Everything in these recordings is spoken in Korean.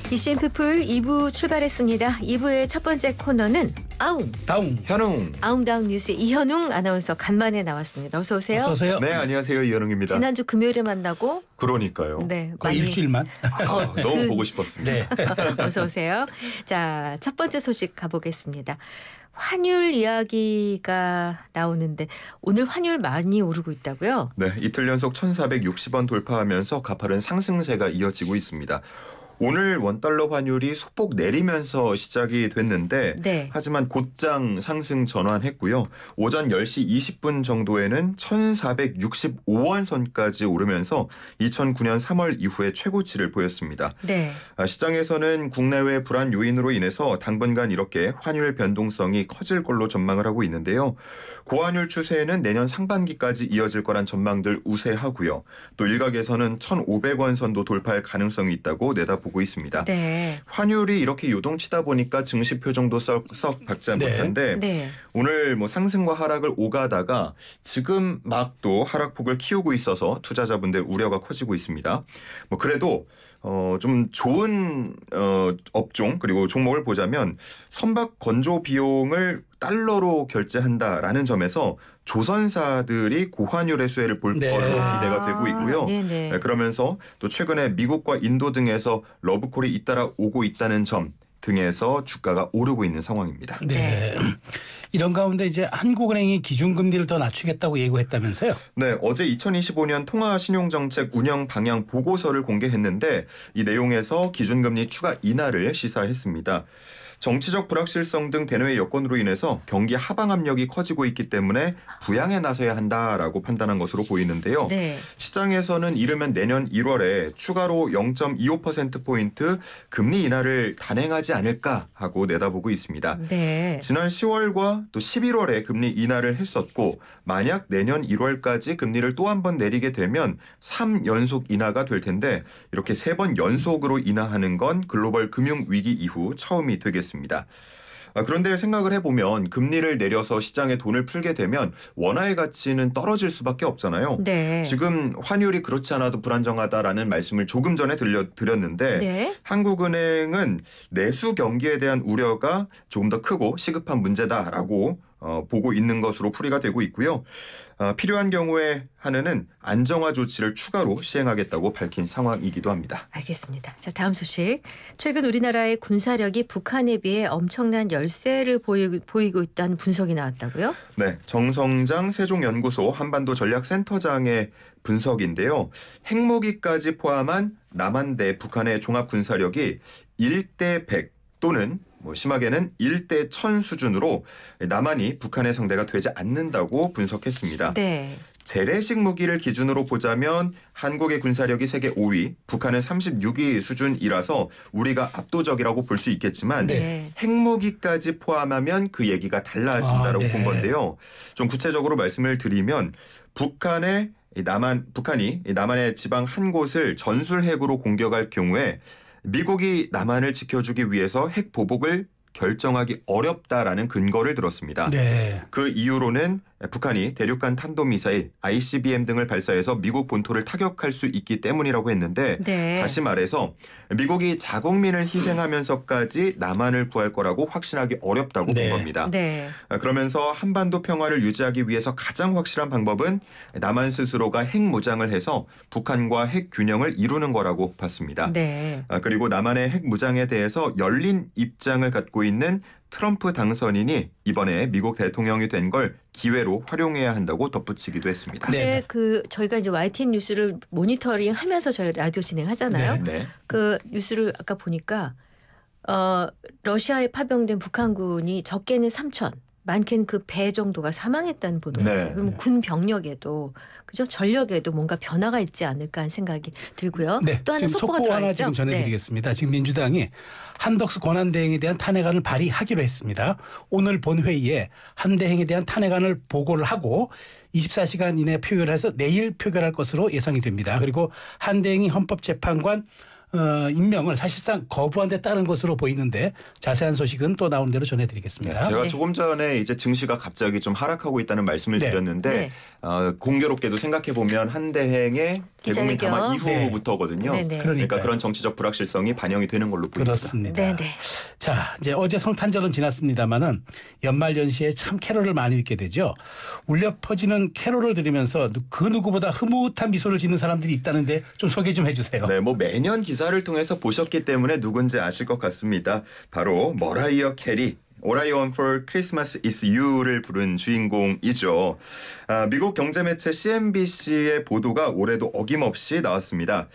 이슈앤피플 2부 출발했습니다. 2부의 첫 번째 코너는 아웅. 다웅. 현웅. 아웅다웅 뉴스의 이현웅 아나운서 간만에 나왔습니다. 어서 오세요. 어서 오세요. 네, 안녕하세요. 이현웅입니다. 지난주 금요일에 만나고 그러니까요. 네, 거의 일주일만. 너무 보고 싶었습니다. 네. 어서 오세요. 자, 첫 번째 소식 가보겠습니다. 환율 이야기가 나오는데 오늘 환율 많이 오르고 있다고요? 네, 이틀 연속 1,460원 돌파하면서 가파른 상승세가 이어지고 있습니다. 오늘 원달러 환율이 소폭 내리면서 시작이 됐는데 네. 하지만 곧장 상승 전환했고요. 오전 10시 20분 정도에는 1,465원 선까지 오르면서 2009년 3월 이후에 최고치를 보였습니다. 네. 시장에서는 국내외 불안 요인으로 인해서 당분간 이렇게 환율 변동성이 커질 걸로 전망을 하고 있는데요. 고환율 추세는 내년 상반기까지 이어질 거란 전망들 우세하고요. 또 일각에서는 1,500원 선도 돌파할 가능성이 있다고 내다보고 있습니다. 네. 환율이 이렇게 요동치다 보니까 증시 표정도 썩 밝지 못한데 네. 오늘 상승과 하락을 오가다가 지금 막 또 하락폭을 키우고 있어서 투자자분들 우려가 커지고 있습니다. 그래도 좀 좋은 업종 그리고 종목을 보자면 선박 건조 비용을 달러로 결제한다라는 점에서 조선사들이 고환율의 수혜를 볼 네. 걸로 기대가 되고 있고요. 네네. 네, 그러면서 또 최근에 미국과 인도 등에서 러브콜이 잇따라 오고 있다는 점 등에서 주가가 오르고 있는 상황입니다. 네. 이런 가운데 이제 한국은행이 기준금리를 더 낮추겠다고 예고했다면서요? 네, 어제 2025년 통화신용정책 운영 방향 보고서를 공개했는데 이 내용에서 기준금리 추가 인하를 시사했습니다. 정치적 불확실성 등 대내외 여건으로 인해서 경기 하방 압력이 커지고 있기 때문에 부양에 나서야 한다라고 판단한 것으로 보이는데요. 네. 시장에서는 이르면 내년 1월에 추가로 0.25%포인트 금리 인하를 단행하지 않을까 하고 내다보고 있습니다. 네. 지난 10월과 또 11월에 금리 인하를 했었고 만약 내년 1월까지 금리를 또 한 번 내리게 되면 3연속 인하가 될 텐데 이렇게 3번 연속으로 인하하는 건 글로벌 금융위기 이후 처음이 되겠습니다. 그런데 생각을 해보면 금리를 내려서 시장에 돈을 풀게 되면 원화의 가치는 떨어질 수밖에 없잖아요. 네. 지금 환율이 그렇지 않아도 불안정하다라는 말씀을 조금 전에 드렸는데 네. 한국은행은 내수 경기에 대한 우려가 조금 더 크고 시급한 문제다라고 보고 있는 것으로 풀이가 되고 있고요. 필요한 경우에 한은은 안정화 조치를 추가로 시행하겠다고 밝힌 상황이기도 합니다. 알겠습니다. 자, 다음 소식. 최근 우리나라의 군사력이 북한에 비해 엄청난 열세를 보이고 있다는 분석이 나왔다고요? 네, 정성장 세종연구소 한반도 전략센터장의 분석인데요. 핵무기까지 포함한 남한대 북한의 종합군사력이 1대 100 또는 심하게는 1대 1000 수준으로 남한이 북한의 상대가 되지 않는다고 분석했습니다. 네. 재래식 무기를 기준으로 보자면 한국의 군사력이 세계 5위, 북한은 36위 수준이라서 우리가 압도적이라고 볼 수 있겠지만 네. 핵무기까지 포함하면 그 얘기가 달라진다라고 네. 본 건데요. 좀 구체적으로 말씀을 드리면 북한이 남한의 지방 한 곳을 전술핵으로 공격할 경우에 미국이 남한을 지켜주기 위해서 핵 보복을 결정하기 어렵다라는 근거를 들었습니다. 네. 그 이유로는 북한이 대륙간 탄도미사일 ICBM 등을 발사해서 미국 본토를 타격할 수 있기 때문이라고 했는데 네. 다시 말해서 미국이 자국민을 희생하면서까지 남한을 구할 거라고 확신하기 어렵다고 네. 본 겁니다. 네. 그러면서 한반도 평화를 유지하기 위해서 가장 확실한 방법은 남한 스스로가 핵무장을 해서 북한과 핵 균형을 이루는 거라고 봤습니다. 네. 그리고 남한의 핵무장에 대해서 열린 입장을 갖고 있는 트럼프 당선인이 이번에 미국 대통령이 된 걸 기회로 활용해야 한다고 덧붙이기도 했습니다. 네. 저희가 이제 YTN 뉴스를 모니터링하면서 저희 라디오 진행하잖아요. 네. 그 뉴스를 아까 보니까 러시아에 파병된 북한군이 적게는 3,000, 많게는 그 배 정도가 사망했다는 보도가 있어요. 네. 그럼 군 병력에도 그죠? 전력에도 뭔가 변화가 있지 않을까 하는 생각이 들고요. 네. 또 하나 지금 속보가 속보 하나 들어있죠. 지금 전해드리겠습니다. 지금 민주당이 한덕수 권한대행에 대한 탄핵안을 발의하기로 했습니다. 오늘 본회의에 한대행에 대한 탄핵안을 보고를 하고 24시간 이내 표결해서 내일 표결할 것으로 예상이 됩니다. 그리고 한대행이 헌법재판관 임명을 사실상 거부한 데 따른 것으로 보이는데 자세한 소식은 또 나온 대로 전해드리겠습니다. 제가 네. 조금 전에 이제 증시가 갑자기 좀 하락하고 있다는 말씀을 네. 드렸는데 네. 공교롭게도 생각해 보면 한대행의 개국민 기자회견. 담화 네. 이후부터거든요. 네네. 그러니까 그러니까요. 그런 정치적 불확실성이 반영이 되는 걸로 보입니다. 그렇습니다. 네네. 자, 이제 어제 성탄절은 지났습니다만은 연말 연시에 참 캐롤을 많이 듣게 되죠. 울려 퍼지는 캐롤을 들으면서 그 누구보다 흐뭇한 미소를 짓는 사람들이 있다는데 좀 소개 좀 해주세요. 네, 뭐 매년 기사를 통해서 보셨기 때문에 누군지 아실 것 같습니다. 바로 머라이어 캐리. All I Want for Christmas is You를 부른 주인공이죠. 미국 경제매체 CNBC의 보도가 올해도 어김없이 나왔습니다.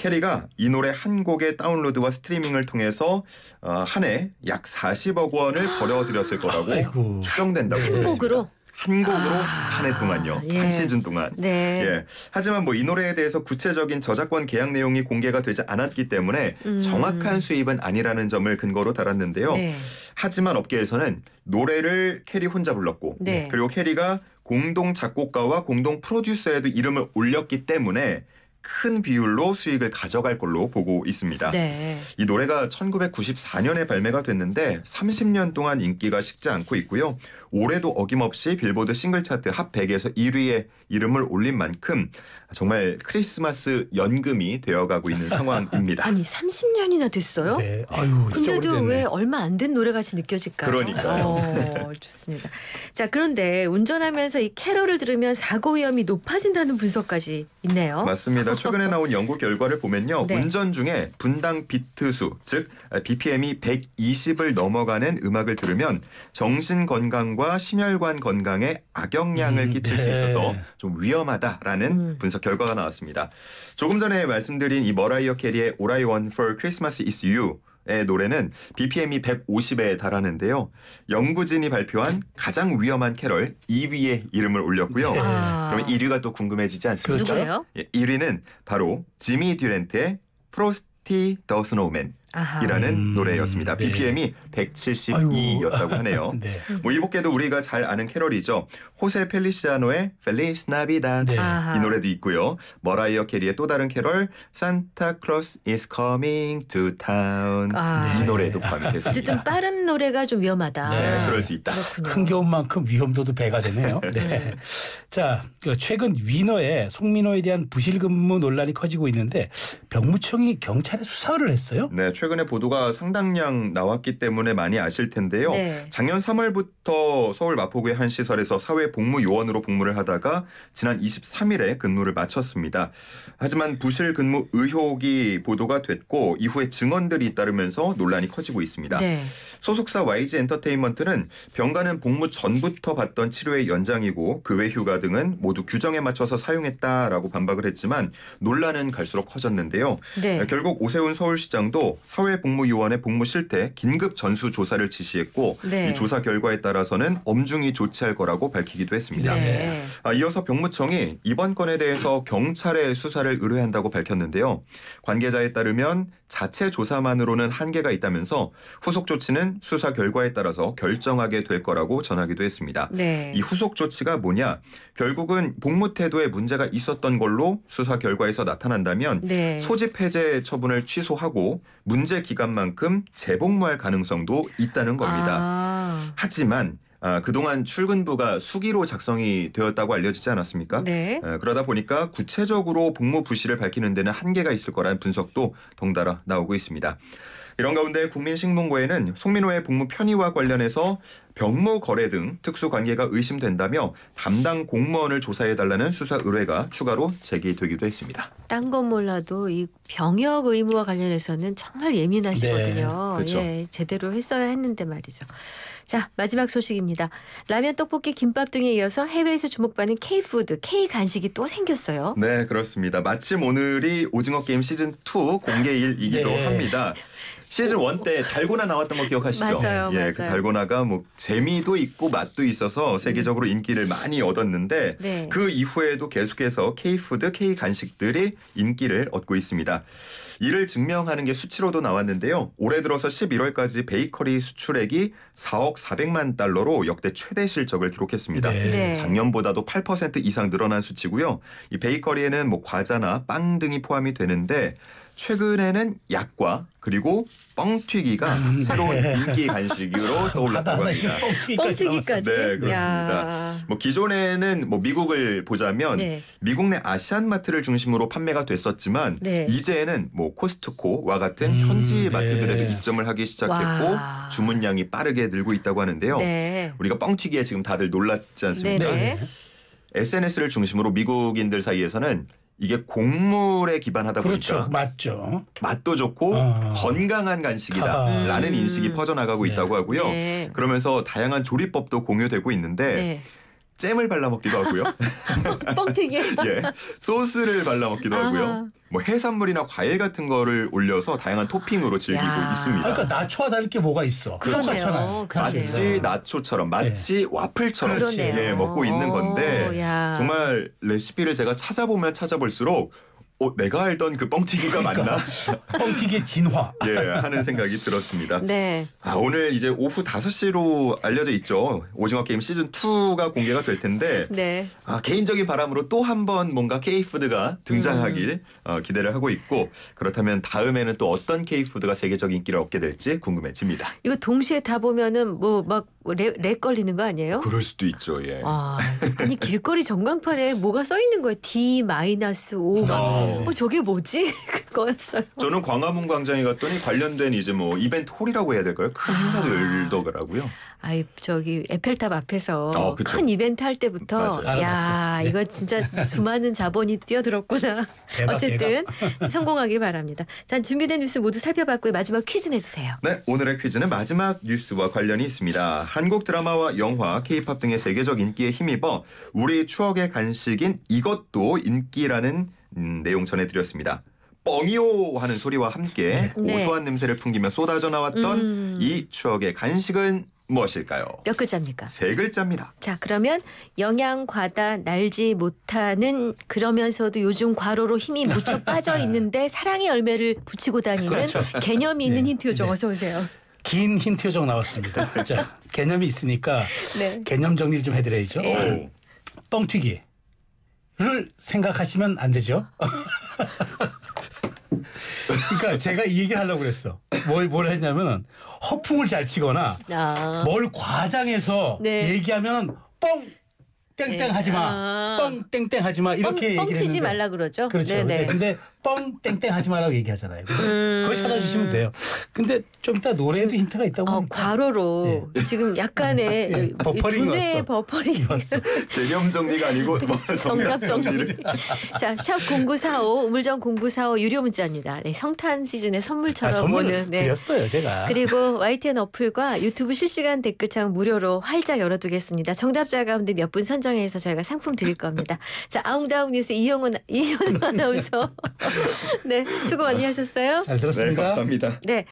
캐리가 이 노래 한 곡의 다운로드와 스트리밍을 통해서 한 해 약 40억 원을 벌어들였을 거라고 아이고. 추정된다고 한 그랬습니다. 곡으로? 한 곡으로 한 해 동안요. 예. 한 시즌 동안. 네. 예. 하지만 뭐 이 노래에 대해서 구체적인 저작권 계약 내용이 공개가 되지 않았기 때문에 정확한 수입은 아니라는 점을 근거로 달았는데요. 네. 하지만 업계에서는 노래를 캐리 혼자 불렀고 네. 그리고 캐리가 공동 작곡가와 공동 프로듀서에도 이름을 올렸기 때문에 큰 비율로 수익을 가져갈 걸로 보고 있습니다. 네. 이 노래가 1994년에 발매가 됐는데 30년 동안 인기가 식지 않고 있고요. 올해도 어김없이 빌보드 싱글 차트 핫 100에서 1위에 이름을 올린 만큼 정말 크리스마스 연금이 되어가고 있는 상황입니다. 아니 30년이나 됐어요? 네. 아유, 진짜 근데도 오래됐네. 왜 얼마 안 된 노래 같이 느껴질까요? 그러니까요. 좋습니다. 자, 그런데 운전하면서 이 캐럴을 들으면 사고 위험이 높아진다는 분석까지 있네요. 맞습니다. 최근에 나온 연구 결과를 보면요. 네. 운전 중에 분당 비트 수, 즉 BPM이 120을 넘어가는 음악을 들으면 정신 건강과 심혈관 건강에 악영향을 끼칠 수 네. 있어서 좀 위험하다라는 분석 결과가 나왔습니다. 조금 전에 말씀드린 이 머라이어 캐리의 All I Want for Christmas is You 의 노래는 BPM이 150에 달하는데요. 연구진이 발표한 가장 위험한 캐럴 2위에 이름을 올렸고요. 네. 그러면 1위가 또 궁금해지지 않습니까? 누구예요? 예, 1위는 바로 지미 듀렌트의 프로스티 더 스노우맨 아하. 이라는 노래였습니다. 네. BPM이 172였다고 하네요. 네. 뭐 이복게도 우리가 잘 아는 캐럴이죠. 호세 펠리시아노의 Feliz Navidad 네. 아하. 이 노래도 있고요. 머라이어 캐리의 또 다른 캐럴 Santa Claus is coming to town 아. 이 노래도 포함이 됐습니다. 어쨌든 빠른 노래가 좀 위험하다. 네, 그럴 수 있다. 그렇군요. 흥겨운만큼 위험도도 배가 되네요. 네. 자, 최근 위너에 송민호에 대한 부실 근무 논란이 커지고 있는데 병무청이 경찰에 수사를 했어요. 네, 최근에 보도가 상당량 나왔기 때문에 많이 아실 텐데요. 네. 작년 3월부터 서울 마포구의 한 시설에서 사회복무요원으로 복무를 하다가 지난 23일에 근무를 마쳤습니다. 하지만 부실 근무 의혹이 보도가 됐고 이후에 증언들이 잇따르면서 논란이 커지고 있습니다. 네. 소속사 YG 엔터테인먼트는 병가는 복무 전부터 받던 치료의 연장이고 그 외 휴가 등은 모두 규정에 맞춰서 사용했다라고 반박을 했지만 논란은 갈수록 커졌는데요. 네. 결국 오세훈 서울시장도 사회복무요원의 복무 실태 긴급 전수 조사를 지시했고 네. 이 조사 결과에 따라서는 엄중히 조치할 거라고 밝히기도 했습니다. 네. 이어서 병무청이 이번 건에 대해서 경찰에 수사를 의뢰한다고 밝혔는데요. 관계자에 따르면 자체 조사만으로는 한계가 있다면서 후속 조치는 수사 결과에 따라서 결정하게 될 거라고 전하기도 했습니다. 네. 이 후속 조치가 뭐냐? 결국은 복무 태도에 문제가 있었던 걸로 수사 결과에서 나타난다면 네. 소집 해제 처분을 취소하고 문제 기간만큼 재복무할 가능성도 있다는 겁니다. 아. 하지만 그동안 출근부가 수기로 작성이 되었다고 알려지지 않았습니까? 네. 그러다 보니까 구체적으로 복무 부실을 밝히는 데는 한계가 있을 거라는 분석도 덩달아 나오고 있습니다. 이런 가운데 국민신문고에는 송민호의 복무 편의와 관련해서 병무 거래 등 특수 관계가 의심된다며 담당 공무원을 조사해달라는 수사 의뢰가 추가로 제기되기도 했습니다. 딴 건 몰라도 이 병역 의무와 관련해서는 정말 예민하시거든요. 네, 그렇죠. 예, 제대로 했어야 했는데 말이죠. 자, 마지막 소식입니다. 라면, 떡볶이, 김밥 등에 이어서 해외에서 주목받는 K푸드, K간식이 또 생겼어요. 네, 그렇습니다. 마침 오늘이 오징어 게임 시즌 2 공개일이기도 네. 합니다. 시즌 1 때 달고나 나왔던 거 기억하시죠? 맞아요, 예, 맞아요. 그 달고나가 뭐 재미도 있고 맛도 있어서 세계적으로 인기를 많이 얻었는데 네. 그 이후에도 계속해서 K푸드, K간식들이 인기를 얻고 있습니다. 이를 증명하는 게 수치로도 나왔는데요. 올해 들어서 11월까지 베이커리 수출액이 4억 400만 달러로 역대 최대 실적을 기록했습니다. 네. 네. 작년보다도 8% 이상 늘어난 수치고요. 이 베이커리에는 뭐 과자나 빵 등이 포함이 되는데 최근에는 약과 그리고 뻥튀기가 새로운 인기 간식으로 떠올랐다고 합니다. 뻥튀기까지. 네, 그렇습니다. 야. 뭐 기존에는 뭐 미국을 보자면 네. 미국 내 아시안마트를 중심으로 판매가 됐었지만 네. 이제는 뭐 코스트코와 같은 현지 마트들에도 네. 입점을 하기 시작했고 와. 주문량이 빠르게 늘고 있다고 하는데요. 네. 우리가 뻥튀기에 지금 다들 놀랐지 않습니까? 네네. SNS를 중심으로 미국인들 사이에서는 이게 곡물에 기반하다 그렇죠. 보니까 맞죠. 맛도 좋고 건강한 간식이다라는 인식이 퍼져나가고 네. 있다고 하고요. 네. 그러면서 다양한 조리법도 공유되고 있는데 네. 잼을 발라 먹기도 하고요. 뻥튀기. 예, 소스를 발라 먹기도 아하. 하고요. 뭐 해산물이나 과일 같은 거를 올려서 다양한 토핑으로 즐기고 야. 있습니다. 그러니까 나초와 다를 게 뭐가 있어. 그러네요. 똑같잖아요. 그러네요. 마치 나초처럼 마치 와플처럼 그렇지. 그러네요. 예, 먹고 있는 건데 야. 정말 레시피를 제가 찾아보면 찾아볼수록 내가 알던 그 뻥튀기가 맞나? 뻥튀기의 진화. 예, 하는 생각이 들었습니다. 네. 오늘 이제 오후 5시로 알려져 있죠. 오징어 게임 시즌 2가 공개가 될 텐데 네. 개인적인 바람으로 또 한 번 뭔가 K푸드가 등장하길 기대를 하고 있고 그렇다면 다음에는 또 어떤 K푸드가 세계적 인기를 얻게 될지 궁금해집니다. 이거 동시에 다 보면은 뭐 막 렉 걸리는 거 아니에요? 그럴 수도 있죠. 예. 아니 길거리 전광판에 뭐가 써 있는 거예요? D-5가. 저게 뭐지? 그거였어요. 저는 광화문 광장에 갔더니 관련된 이제 뭐 이벤트 홀이라고 해야 될까요? 큰 행사도 열더라고요. 아이 저기 에펠탑 앞에서 그쵸. 큰 이벤트 할 때부터 맞아요. 야 알아봤어요. 네. 이거 진짜 수많은 자본이 뛰어들었구나. 대박, 어쨌든 성공하길 바랍니다. 자 준비된 뉴스 모두 살펴봤고요. 마지막 퀴즈 내주세요. 네, 오늘의 퀴즈는 마지막 뉴스와 관련이 있습니다. 한국 드라마와 영화, K-팝 등의 세계적 인기에 힘입어 우리 추억의 간식인 이것도 인기라는 내용 전해드렸습니다. 뻥이요 하는 소리와 함께 네. 고소한 냄새를 풍기며 쏟아져 나왔던 이 추억의 간식은 무엇일까요? 몇 글자입니까? 3글자입니다. 자 그러면 영양 과다 날지 못하는 그러면서도 요즘 과로로 힘이 무척 빠져 있는데 사랑의 열매를 붙이고 다니는 그렇죠. 개념이 있는 네. 힌트 요정 네. 어서 오세요. 긴 힌트 요정 나왔습니다. 자, 개념이 있으니까 네. 개념 정리를 좀 해드려야죠. 네. 뻥튀기를 생각하시면 안 되죠. 그러니까 제가 이 얘기를 하려고 그랬어. 뭘 했냐면은 허풍을 잘 치거나 뭘 과장해서 네. 얘기하면 뻥 땡땡 하지 마. 뻥 땡땡 하지 마. 이렇게 얘기를 했는데. 뻥치지 말라 그러죠. 그렇죠. 네네. 근데 뻥 땡땡 하지 마라고 얘기하잖아요. 그걸 찾아주시면 돼요. 근데 좀 이따 노래에도 힌트가 있다고 하니까. 과로로 지금 약간의 네. 버퍼링이 두뇌의 왔어. 버퍼링이 왔어. 개념 정리가 아니고 정답 정리. 정리를. 자, 샵 0945 우물정 0945 유료 문자입니다. 네, 성탄 시즌의 선물처럼 선물을 오는. 네. 드렸어요, 제가. 그리고 YTN 어플과 유튜브 실시간 댓글창 무료로 활짝 열어두겠습니다. 정답자 가운데 몇 분 선정해서 저희가 상품 드릴 겁니다. 자, 아웅다웅 뉴스 이현우 아나운서. 네, 수고 많이 하셨어요. 잘 네, 들었습니다. 감사합니다. 네,